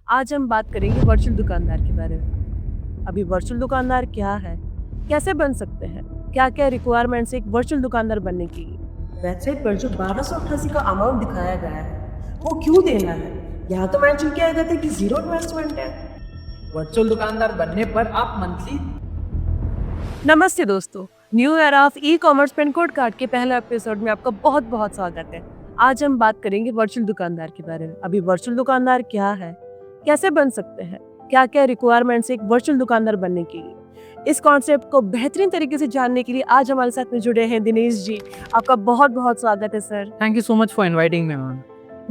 आज हम बात करेंगे वर्चुअल दुकानदार के बारे में। अभी वर्चुअल दुकानदार क्या है, कैसे बन सकते हैं, क्या-क्या रिक्वायरमेंट्स एक वर्चुअल दुकानदार बनने के लिए। वेबसाइट पर जो 1288 का अमाउंट दिखाया गया है, वो क्यों देना है? यहाँ तो मेंशन किया गया था कि ज़ीरो इन्वेस्टमेंट है। वर्चुअल दुकानदार बनने पर आप मंथली नमस्ते दोस्तों, new era of e commerce pin code card के पहले एपिसोड में आपका बहुत स्वागत है। आज हम बात करेंगे वर्चुअल दुकानदार के बारे में। अभी वर्चुअल दुकानदार क्या है, कैसे बन सकते हैं, क्या-क्या रिक्वायरमेंट्स एक वर्चुअल दुकानदार बनने के लिए। इस कॉन्सेप्ट को बेहतरीन तरीके से जानने के लिए आज हमारे साथ में जुड़े हैं दिनेश जी। आपका बहुत स्वागत है sir. Thank you so much for inviting me ma'am.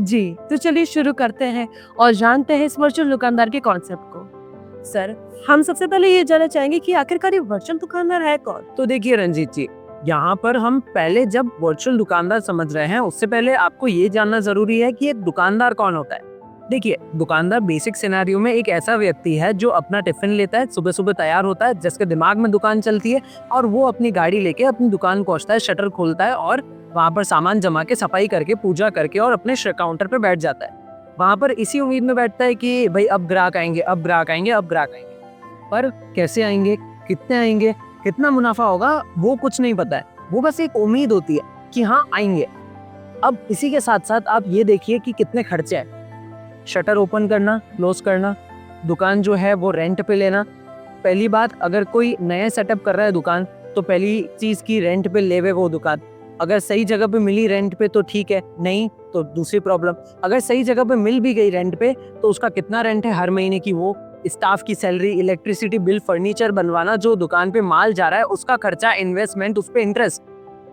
जी, तो चलिए शुरू करते हैं और जानते हैं इस वर्चुअल दुकानदार के कॉन्सेप्ट को। सर, हम सबसे पहले ये जानना चाहेंगे कि आखिरकार ये वर्चुअल दुकानदार है कौन? तो देखिए रंजीत जी, यहाँ पर हम पहले जब वर्चुअल दुकानदार समझ रहे हैं उससे पहले आपको ये जानना जरूरी है कि एक दुकानदार कौन होता है। देखिए, दुकानदार बेसिक सिनेरियो में एक ऐसा व्यक्ति है जो अपना टिफिन लेता है, सुबह सुबह तैयार होता है, जिसके दिमाग में दुकान चलती है और वो अपनी गाड़ी लेके अपनी दुकान पहुंचता है, शटर खोलता है और वहां पर सामान जमा के, सफाई करके, पूजा करके और अपने काउंटर पर बैठ जाता है। वहां पर इसी उम्मीद में बैठता है कि भाई अब ग्राहक आएंगे, अब ग्राहक आएंगे, अब ग्राहक आएंगे। पर कैसे आएंगे, कितने आएंगे, कितना मुनाफा होगा, वो कुछ नहीं पता है। वो बस एक उम्मीद होती है कि हाँ आएंगे। अब इसी के साथ साथ आप ये देखिए कि कितने खर्चे हैं। शटर ओपन करना, क्लोज करना, दुकान जो है वो रेंट पे लेना। पहली बात, अगर कोई नया सेटअप कर रहा है दुकान, तो पहली चीज की रेंट पे लेवे वो दुकान। अगर सही जगह पे मिली रेंट पे तो ठीक है, नहीं तो दूसरी प्रॉब्लम। अगर सही जगह पे मिल भी गई रेंट पे तो उसका कितना रेंट है हर महीने की, वो स्टाफ की सैलरी, इलेक्ट्रिसिटी बिल, फर्नीचर बनवाना, जो दुकान पे माल जा रहा है उसका खर्चा, इन्वेस्टमेंट, उस पे इंटरेस्ट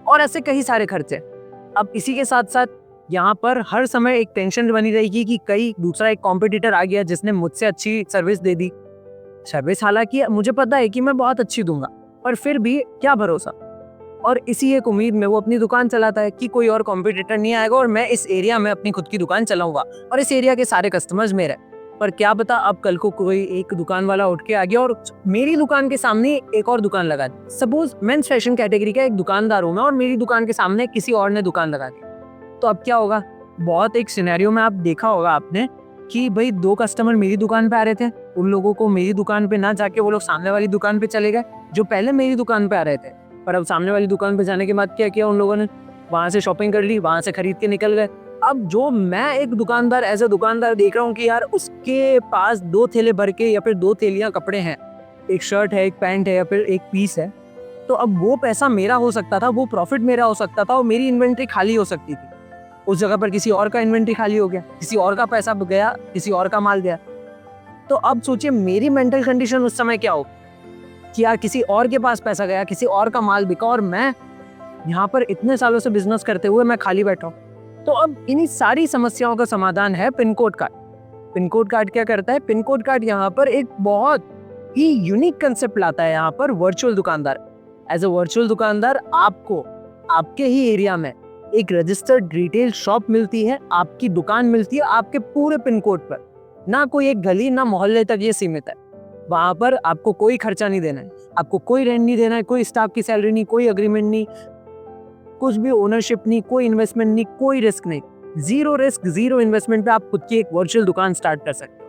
और ऐसे कई सारे खर्चे। अब इसी के साथ साथ यहाँ पर हर समय एक टेंशन बनी रहेगी कि कई दूसरा एक कॉम्पिटिटर आ गया जिसने मुझसे अच्छी सर्विस दे दी। सर्विस हालांकि मुझे पता है कि मैं बहुत अच्छी दूंगा, पर फिर भी क्या भरोसा। और इसी एक उम्मीद में वो अपनी दुकान चलाता है कि कोई और कॉम्पिटिटर नहीं आएगा और मैं इस एरिया में अपनी खुद की दुकान चलाऊंगा और इस एरिया के सारे कस्टमर्स मेरे। पर क्या पता अब कल को कोई एक दुकान वाला उठ के आ गया और मेरी दुकान के सामने एक और दुकान लगा दी। सपोज मेंस फैशन कैटेगरी का एक दुकानदार हूं मैं और मेरी दुकान के सामने किसी और ने दुकान लगा दी, तो अब क्या होगा। बहुत एक सिनेरियो में आप देखा होगा आपने कि भाई दो कस्टमर मेरी दुकान पे आ रहे थे, उन लोगों को मेरी दुकान पे ना जाके वो लोग सामने वाली दुकान पे चले गए जो पहले मेरी दुकान पे आ रहे थे। पर अब सामने वाली दुकान पे जाने के बाद क्या किया उन लोगों ने, वहां से शॉपिंग कर ली, वहां से खरीद के निकल गए। अब जो मैं एक दुकानदार, एज ए दुकानदार देख रहा हूँ कि यार उसके पास 2 थैले भर के या फिर 2 थैलियां कपड़े हैं, एक शर्ट है, एक पैंट है या फिर एक पीस है, तो अब वो पैसा मेरा हो सकता था, वो प्रॉफिट मेरा हो सकता था और मेरी इन्वेंट्री खाली हो सकती थी। उस जगह पर किसी और का इन्वेंट्री खाली हो गया, किसी और का पैसा गया, किसी और का माल गया। तो अब सोचिए मेरी मेंटल कंडीशन उस समय क्या हो कि यार किसी और के पास पैसा गया, किसी और का माल बिका और मैं यहाँ पर इतने सालों से बिजनेस करते हुए मैं खाली बैठा हूँ। तो अब इन्हीं सारी समस्याओं का समाधान है pin code card. Pin code card क्या करता है? पिन कोड कार्ड यहाँ पर एक बहुत ही यूनिक कंसेप्ट लाता है यहाँ पर वर्चुअल दुकानदार। एज ए वर्चुअल दुकानदार आपको आपके ही एरिया में एक रजिस्टर्ड रिटेल शॉप मिलती है, आपकी दुकान मिलती है आपके पूरे पिन कोड पर। ना कोई एक गली, ना मोहल्ले तक ये सीमित है। वहां पर आपको कोई खर्चा नहीं देना है, आपको कोई रेंट नहीं देना है, कोई स्टाफ की सैलरी नहीं, कोई अग्रीमेंट नहीं, कुछ भी ओनरशिप नहीं, कोई इन्वेस्टमेंट नहीं, कोई रिस्क नहीं। जीरो रिस्क, जीरो इन्वेस्टमेंट पे आप खुद की एक वर्चुअल दुकान स्टार्ट कर सकते हो।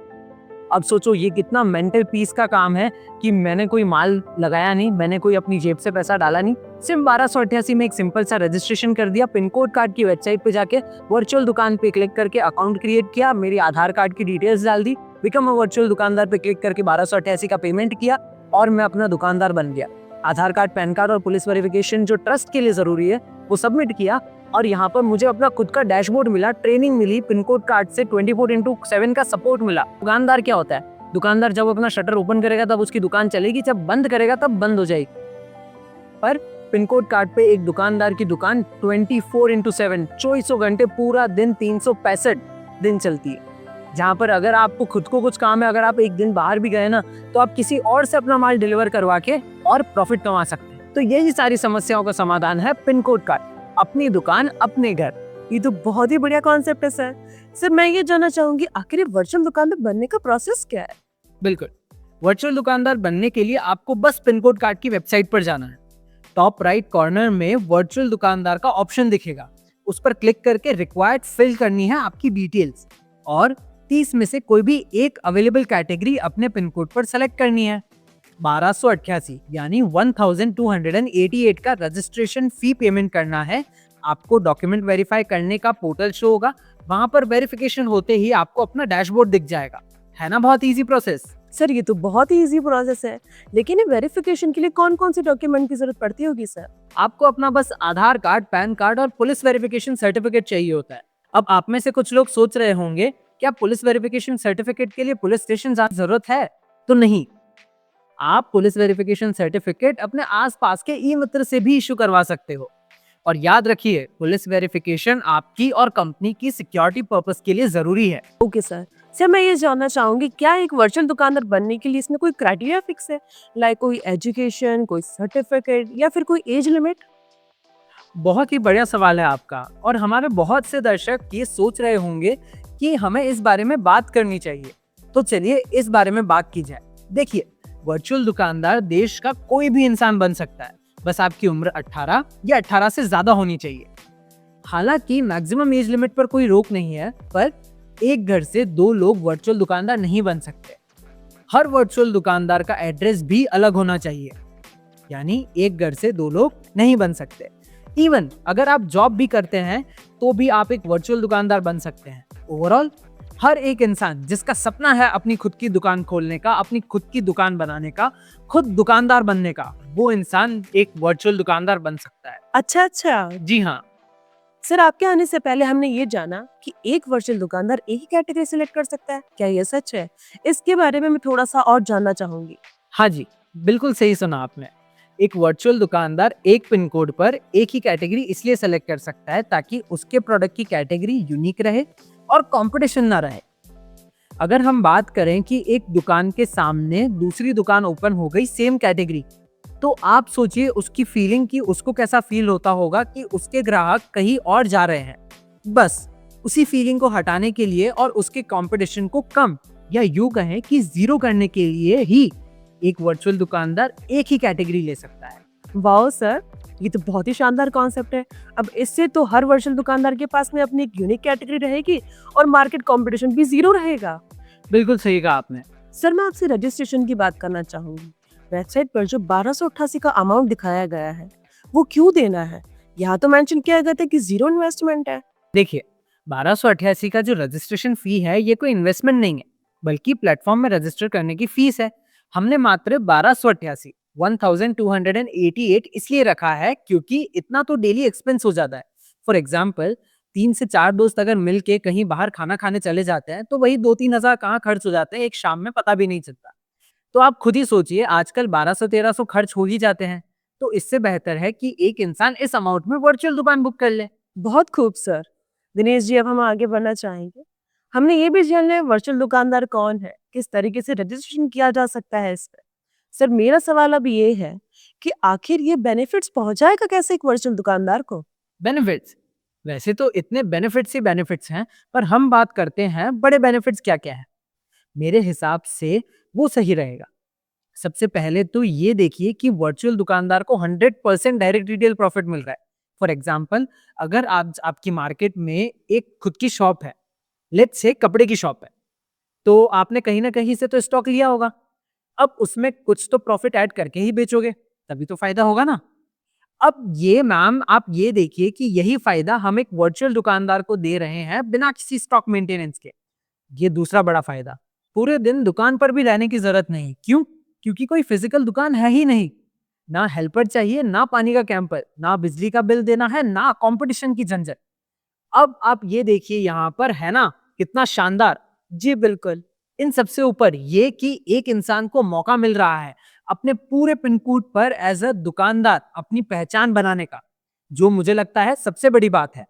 अब सोचो ये कितना मेंटल पीस का काम है कि मैंने कोई माल लगाया नहीं, मैंने कोई अपनी जेब से पैसा डाला नहीं, सिर्फ 1288 में एक सिंपल सा रजिस्ट्रेशन कर दिया, पिन कोड कार्ड की वेबसाइट पे जाके वर्चुअल दुकान पे क्लिक करके अकाउंट क्रिएट किया, मेरी आधार कार्ड की डिटेल्स डाल दी, बिकम अ वर्चुअल दुकानदार पे क्लिक करके 1288 का पेमेंट किया और मैं अपना दुकानदार बन गया। आधार कार्ड, पैन कार्ड और पुलिस वेरिफिकेशन जो ट्रस्ट के लिए जरूरी है वो सबमिट किया और यहाँ पर मुझे अपना खुद का डैशबोर्ड मिला, ट्रेनिंग मिली, पिन कोड कार्ड से 24/7 का सपोर्ट मिला। दुकानदार क्या होता है? दुकानदार जब अपना शटर ओपन करेगा तब उसकी दुकान चलेगी, जब बंद करेगा तब बंद हो जाएगी। पर पिन कोड कार्ड पे एक दुकानदार की दुकान 24/7, 24 घंटे पूरा दिन, 365 दिन चलती है। जहाँ पर अगर आपको खुद को कुछ काम है, अगर आप एक दिन बाहर भी गए ना, तो आप किसी और से अपना माल डिलीवर करवा के और प्रॉफिट कमा सकते हैं। तो यही सारी समस्याओं का समाधान है पिन कोड कार्ड। अपनी दुकान, अपने घर। ये तो बहुत ही बढ़िया कॉन्सेप्ट है सर। सर, मैं ये जानना चाहूंगी आखिर वर्चुअल दुकानदार बनने का प्रोसेस क्या है? बिल्कुल, वर्चुअल दुकानदार बनने के लिए आपको बस पिन कोड कार्ड की वेबसाइट पर जाना है। टॉप राइट कॉर्नर में वर्चुअल दुकानदार का ऑप्शन दिखेगा, उस पर क्लिक करके रिक्वायर्ड फिल करनी है आपकी डिटेल्स और कि इसमें से कोई भी एक अवेलेबल कैटेगरी अपने पिन कोड पर सेलेक्ट करनी है। 1288 यानी 1288 का रजिस्ट्रेशन फी पेमेंट करना है। आपको डॉक्यूमेंट वेरीफाई करने का पोर्टल शो होगा, वहां पर वेरिफिकेशन होते ही आपको अपना डैशबोर्ड दिख जाएगा। है ना बहुत इजी प्रोसेस। सर ये तो बहुत ही इजी प्रोसेस है, लेकिन ये वेरिफिकेशन के लिए कौन कौन से डॉक्यूमेंट की जरूरत पड़ती होगी सर? आपको अपना बस आधार कार्ड, पैन कार्ड और पुलिस वेरिफिकेशन सर्टिफिकेट चाहिए होता है। अब आप में से कुछ लोग सोच रहे होंगे क्या पुलिस वेरिफिकेशन सर्टिफिकेट के लिए पुलिस स्टेशन जाने की जरूरत है? तो नहीं, आप पुलिस वेरिफिकेशन सर्टिफिकेट अपने आसपास के ई मित्र से भी इशू करवा सकते हो। और याद रखिए, पुलिस वेरिफिकेशन आपकी और कंपनी की सिक्योरिटी पर्पस के लिए जरूरी है। Okay sir. सर मैं ये जानना चाहूंगी, क्या एक वर्चुअल दुकानदार बनने के लिए इसमें कोई क्राइटेरिया फिक्स है, लाइक कोई एजुकेशन, कोई सर्टिफिकेट या फिर कोई एज लिमिट? बहुत ही बढ़िया सवाल है आपका, और हमारे बहुत से दर्शक ये सोच रहे होंगे कि हमें इस बारे में बात करनी चाहिए। तो चलिए इस बारे में बात की जाए। देखिए, वर्चुअल दुकानदार देश का कोई भी इंसान बन सकता है, बस आपकी उम्र 18 या 18 से ज्यादा होनी चाहिए। हालांकि मैक्सिमम एज लिमिट पर कोई रोक नहीं है, पर एक घर से 2 लोग वर्चुअल दुकानदार नहीं बन सकते। हर वर्चुअल दुकानदार का एड्रेस भी अलग होना चाहिए, यानी एक घर से 2 लोग नहीं बन सकते। इवन अगर आप जॉब भी करते हैं तो भी आप एक वर्चुअल दुकानदार बन सकते हैं। ओवरऑल हर एक इंसान जिसका सपना है अपनी खुद की दुकान खोलने का, अपनी खुद की दुकान बनाने का, खुद दुकानदार बनने का, वो इंसान एक वर्चुअल दुकानदार बन सकता है। अच्छा। जी हाँ। सर आपके आने से पहले हमने ये जाना कि एक वर्चुअल दुकानदार एक ही कैटेगरी सिलेक्ट कर सकता है, क्या ये सच है? इसके बारे में मैं थोड़ा सा और जानना चाहूंगी। हाँ जी, बिल्कुल सही सुना आपने। एक वर्चुअल दुकानदार एक पिन कोड पर एक ही कैटेगरी इसलिए सेलेक्ट कर सकता है ताकि उसके प्रोडक्ट की कैटेगरी यूनिक रहे और कंपटीशन ना रहे। अगर हम बात करें कि एक दुकान के सामने दूसरी दुकान ओपन हो गई सेम कैटेगरी, तो आप सोचिए उसकी फीलिंग कि उसको कैसा फील होता होगा कि उसके ग्राहक कहीं और जा रहे हैं। बस उसी फीलिंग को हटाने के लिए और उसके कंपटीशन को कम या यूं कहें कि जीरो करने के लिए ही एक वर्चुअल दुकानदार एक ही कैटेगरी ले सकता है। वाओ सर, ये तो बहुत ही शानदार कॉन्सेप्ट है। अब इससे तो हर वर्चुअल दुकानदार के पास में अपनी एक यूनिक कैटेगरी रहेगी और मार्केट कंपटीशन भी जीरो रहेगा। बिल्कुल सही कहा आपने। सर मैं आपसे रजिस्ट्रेशन की बात करना चाहूंगी। वेबसाइट पर जो 1288 का अमाउंट दिखाया गया है, वो क्यों देना है? यहाँ तो मेंशन किया गया था कि जीरो इन्वेस्टमेंट है। देखिए, 1288 का जो रजिस्ट्रेशन फी है ये कोई इन्वेस्टमेंट नहीं है, बल्कि प्लेटफॉर्म में रजिस्टर करने की फीस है। हमने मात्र 1288 इसलिए रखा है क्योंकि इतना तो डेली एक्सपेंस हो जाता है। फॉर एग्जाम्पल, 3 से 4 दोस्त अगर मिल के कहीं बाहर खाना खाने चले जाते हैं तो वही 2-3 हजार कहाँ खर्च हो जाते हैं एक शाम में, पता भी नहीं चलता। तो आप खुद ही सोचिए, आजकल 1200-1300 खर्च हो ही जाते हैं। तो इससे बेहतर है कि एक इंसान इस अमाउंट में वर्चुअल दुकान बुक कर ले। बहुत खूब सर। दिनेश जी अब हम आगे बढ़ना चाहेंगे। हमने ये भी जान लिया वर्चुअल दुकानदार कौन है, किस तरीके से रजिस्ट्रेशन किया जा सकता है इस पर। सर मेरा सवाल अब ये है कि आखिर ये बेनिफिट्स पहुंचाएगा कैसे एक वर्चुअल दुकानदार को? बेनिफिट्स, वैसे तो इतने बेनिफिट्स ही बेनिफिट्स हैं, पर हम बात करते हैं बड़े बेनिफिट्स क्या क्या है। मेरे हिसाब से वो सही रहेगा। सबसे पहले तो ये देखिए कि वर्चुअल दुकानदार को 100% डायरेक्ट रिटेल प्रॉफिट मिल रहा है। फॉर एग्जाम्पल, अगर आपकी मार्केट में एक खुद की शॉप है, लेट्स से कपड़े की शॉप है, तो आपने कहीं ना कहीं से तो स्टॉक लिया होगा। अब उसमें कुछ तो प्रॉफिट ऐड करके ही बेचोगे, तभी तो फायदा होगा ना। अब ये मैम, आप ये देखिए कि यही फायदा हम एक वर्चुअल दुकानदार को दे रहे हैं बिना किसी स्टॉक मेंटेनेंस के। ये दूसरा बड़ा फायदा। पूरे दिन दुकान पर भी रहने की जरूरत नहीं। क्यों? क्योंकि कोई फिजिकल दुकान है ही नहीं। ना हेल्पर चाहिए, ना पानी का कैंपर, ना बिजली का बिल देना है, ना कंपटीशन की झंझट। अब आप ये देखिए यहाँ पर, है ना कितना शानदार। जी बिल्कुल। इन सबसे ऊपर ये कि एक इंसान को मौका मिल रहा है अपने पूरे पिन कोड पर एज अ दुकानदार अपनी पहचान बनाने का, जो मुझे लगता है सबसे बड़ी बात है।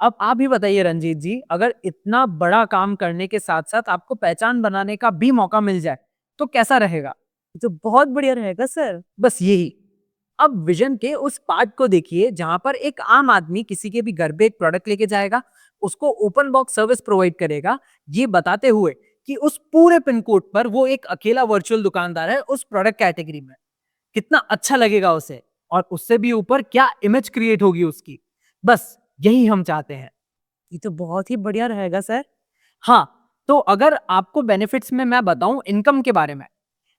अब आप ही बताइए रंजीत जी, अगर इतना बड़ा काम करने के साथ साथ आपको पहचान बनाने का भी मौका मिल जाए तो कैसा रहेगा? ये तो बहुत बढ़िया रहेगा सर। बस यही। अब विजन के उस पार्ट को देखिए जहां पर एक आम आदमी किसी के भी घर पे एक प्रोडक्ट लेके जाएगा, उसको ओपन बॉक्स सर्विस प्रोवाइड करेगा, ये बताते हुए कि उस पूरे पिन कोड पर वो एक अकेला वर्चुअल दुकानदार है उस प्रोडक्ट कैटेगरी में। कितना अच्छा लगेगा उसे, और उससे भी ऊपर क्या इमेज क्रिएट होगी उसकी। बस यही हम चाहते हैं। ये तो बहुत ही बढ़िया रहेगा सर। हाँ, तो अगर आपको बेनिफिट्स में मैं बताऊं इनकम के बारे में,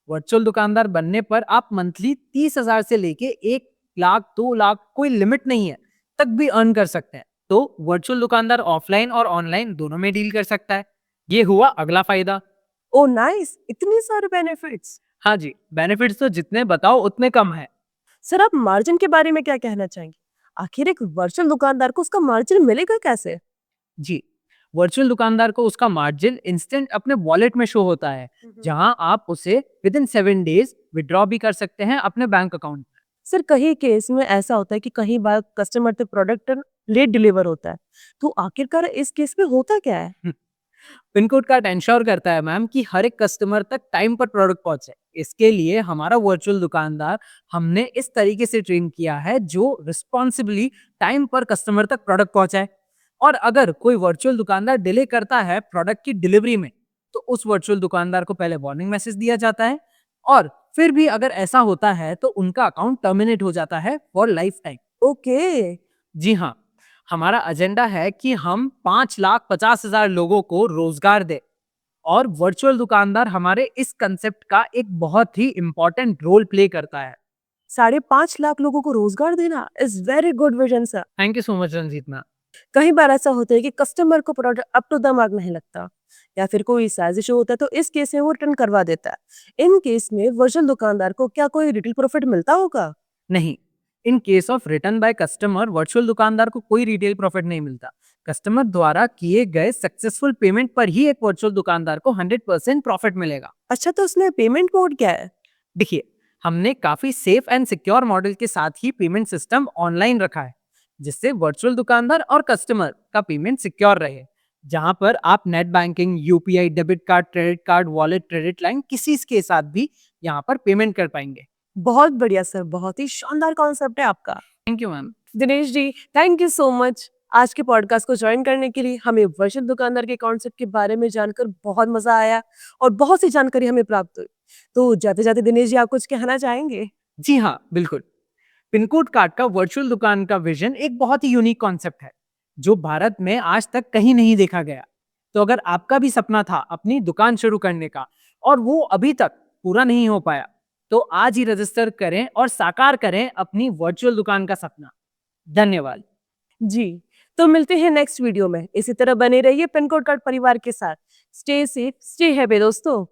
वर्चुअल दुकानदार बनने पर आप मंथली 30,000 से लेके 1 लाख 2 लाख कोई लिमिट नहीं है तक भी अर्न कर सकते हैं। तो वर्चुअल दुकानदार ऑफलाइन और ऑनलाइन दोनों में डील कर सकता है। ये हुआ अगला फायदा। ओ नाइस, इतनी सारे बेनिफिट्स। हाँ जी, बेनिफिट्स तो जितने बताओ उतने कम है। सर आप मार्जिन के बारे में क्या कहना चाहेंगे? आखिर एक वर्चुअल दुकानदार को उसका मार्जिन मिलेगा कैसे? जी, वर्चुअल दुकानदार को उसका मार्जिन इंस्टेंट अपने वॉलेट में शो होता है, जहां आप उसे विद इन 7 डेज विड्रॉ भी कर सकते हैं अपने बैंक अकाउंट। सर कहीं केस में ऐसा होता है कि कहीं बार कस्टमर तक प्रोडक्ट लेट डिलीवर होता है, तो आखिरकार इस केस में होता क्या है? पिन कोड कार्ड इंश्योर करता है मैम कि हर एक कस्टमर तक टाइम पर प्रोडक्ट पहुंचे। इसके लिए हमारा वर्चुअल दुकानदार हमने इस तरीके से ट्रेन किया है जो रिस्पॉन्सिबली टाइम पर कस्टमर तक प्रोडक्ट पहुंचाए। और अगर कोई वर्चुअल दुकानदार डिले करता है प्रोडक्ट की डिलीवरी में, तो उस वर्चुअल दुकानदार को पहले वार्निंग मैसेज दिया जाता है, और फिर भी अगर ऐसा होता है तो उनका अकाउंट टर्मिनेट हो जाता है फॉर लाइफ टाइम। ओके। जी हाँ, हमारा एजेंडा है कि हम 5,50,000 लोगों को रोजगार दे, और वर्चुअल दुकानदार हमारे इस कंसेप्ट का एक बहुत ही इंपॉर्टेंट रोल प्ले करता है। 5.5 लाख लोगों को रोजगार देना is very good vision sir. Thank you so much Ranjeet ma'am. कई बार ऐसा होता है कि कस्टमर को product up to the mark नहीं लगता, या फिर कोई साइज इशू होता है, तो इस केस में वो रिटर्न करवा देता है। इन केस में वर्चुअल दुकानदार को क्या कोई रिटेल प्रॉफिट मिलता होगा? नहीं, in case of return by customer virtual दुकानदार को कोई रिटेल प्रॉफिट नहीं मिलता। कस्टमर द्वारा किए गए सक्सेसफुल पेमेंट पर ही एक वर्चुअल दुकानदार को 100% प्रॉफिट मिलेगा। अच्छा, तो उसमें पेमेंट मोड क्या है? देखिए, हमने काफी सेफ एंड सिक्योर मॉडल के साथ ही पेमेंट सिस्टम ऑनलाइन रखा है, जिससे वर्चुअल दुकानदार और कस्टमर का पेमेंट सिक्योर रहे। जहां पर आप net banking, UPI, debit card, credit card, wallet, credit line किसी के साथ भी यहाँ पर पेमेंट कर पाएंगे। बहुत बढ़िया सर, बहुत ही शानदार कॉन्सेप्ट है आपका। Thank you ma'am. Dinesh ji, thank you so much आज के पॉडकास्ट को ज्वाइन करने के लिए। हमें वर्चुअल दुकानदार के कॉन्सेप्ट के बारे में जानकर बहुत मजा आया और बहुत सी जानकारी हमें प्राप्त हुई। तो जाते जाते दिनेश जी, आप कुछ कहना चाहेंगे? जी हाँ, बिल्कुल। पिनकोड कार्ड का वर्चुअल दुकान का विजन एक बहुत ही यूनिक कॉन्सेप्ट है जो भारत में आज तक कहीं नहीं देखा गया। तो अगर आपका भी सपना था अपनी दुकान शुरू करने का और वो अभी तक पूरा नहीं हो पाया, तो आज ही रजिस्टर करें और साकार करें अपनी वर्चुअल दुकान का सपना। धन्यवाद। जी, तो मिलते हैं नेक्स्ट वीडियो में। इसी तरह बने रहिए पिनकोड कार्ड परिवार के साथ। स्टे सेफ, स्टे हैप्पी दोस्तों।